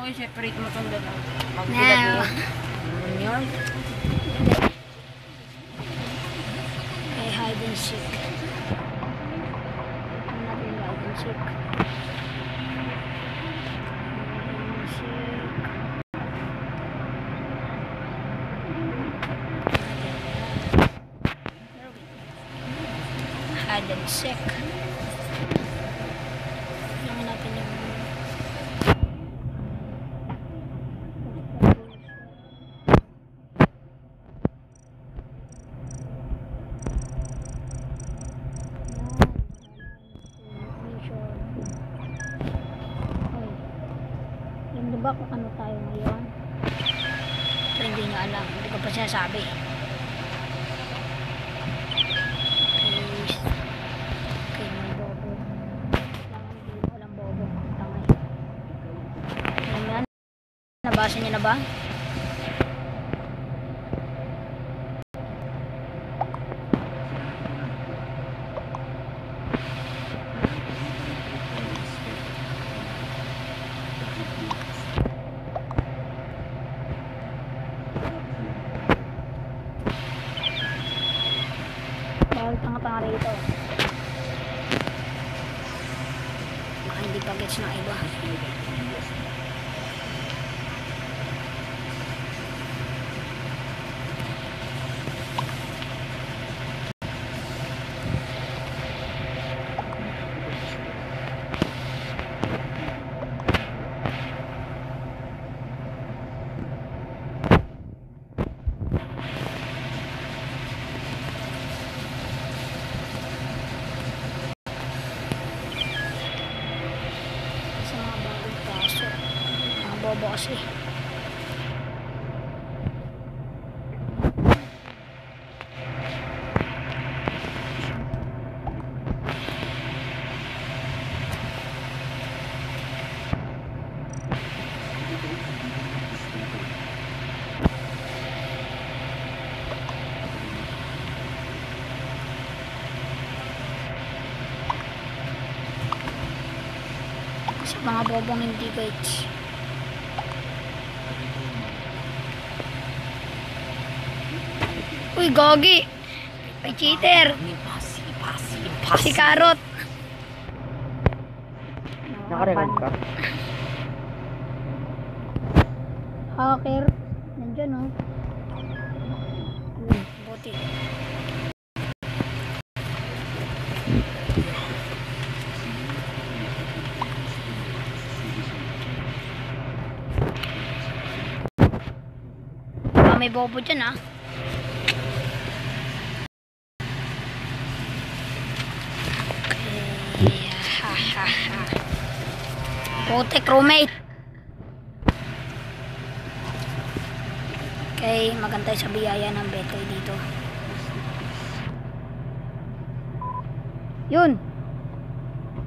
mo, i-separate mo itong dalawa. No. Yun. Okay, hide and seek. Ano natin yung hide and seek? Hide and seek. Tingnan natin yung ba kung ano tayo ngayon? Pero hindi nyo alam, hindi ko pa sinasabi. Okay, may bobo. Kailangan hindi mo alam bobo. Tangay. Ayan yan. Nabasa nyo na ba? Tanga-tanga rito. Baka hindi pa gets ng iba. Bobo kasi. Kasi mga bobong hindi guys. Uy, gogi! May cheater! Si Karot! Nakarecord ka? Hacker! Nandyan oh. Buti. May bobo dyan ah. Putik, roommate. Okay, magantay sa biyaya ng Betoy dito. Yun.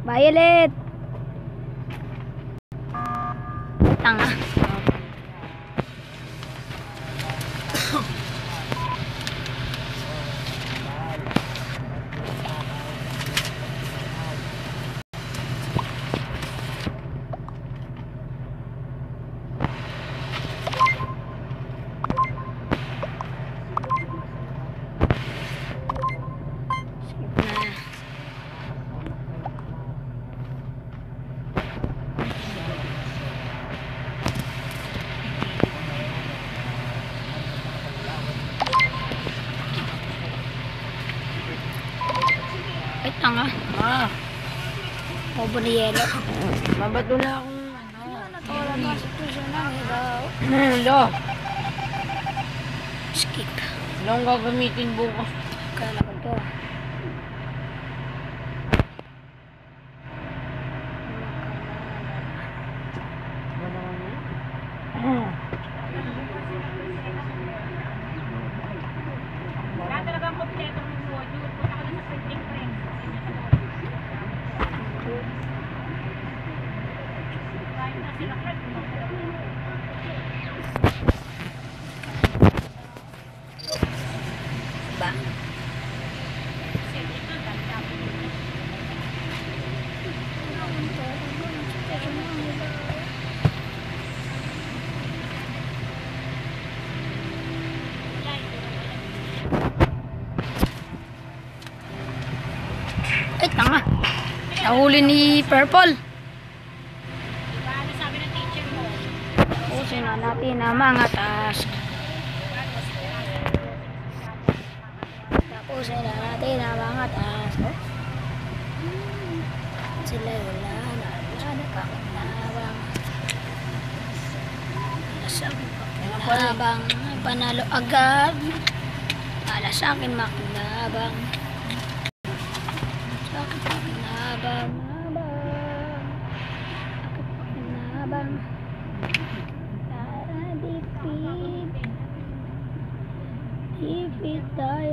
Violet. Tanga. Tanga. Bobo ni Yelo. Mabato na akong Wala ba sa puso na daw. Hello. Skip. Anong gagamitin bukas? Kala ko to. Wala talagang kompleto ng module. Punta ko na sa printing press. Kahit na sila Fred, Ba? Ay, tanga. Nahuli ni Purple. Diba? Ano sabi ng teacher mo? Tapusin na natin ang mga task. Tapusin na natin ang mga task. Oh. Sila wala na kakinabang. Sa akin pakinabang. Panalo agad. Ala sa akin makinabang. Sa akin pakinabang. Pakinabang. Dipit. Dipit tayo.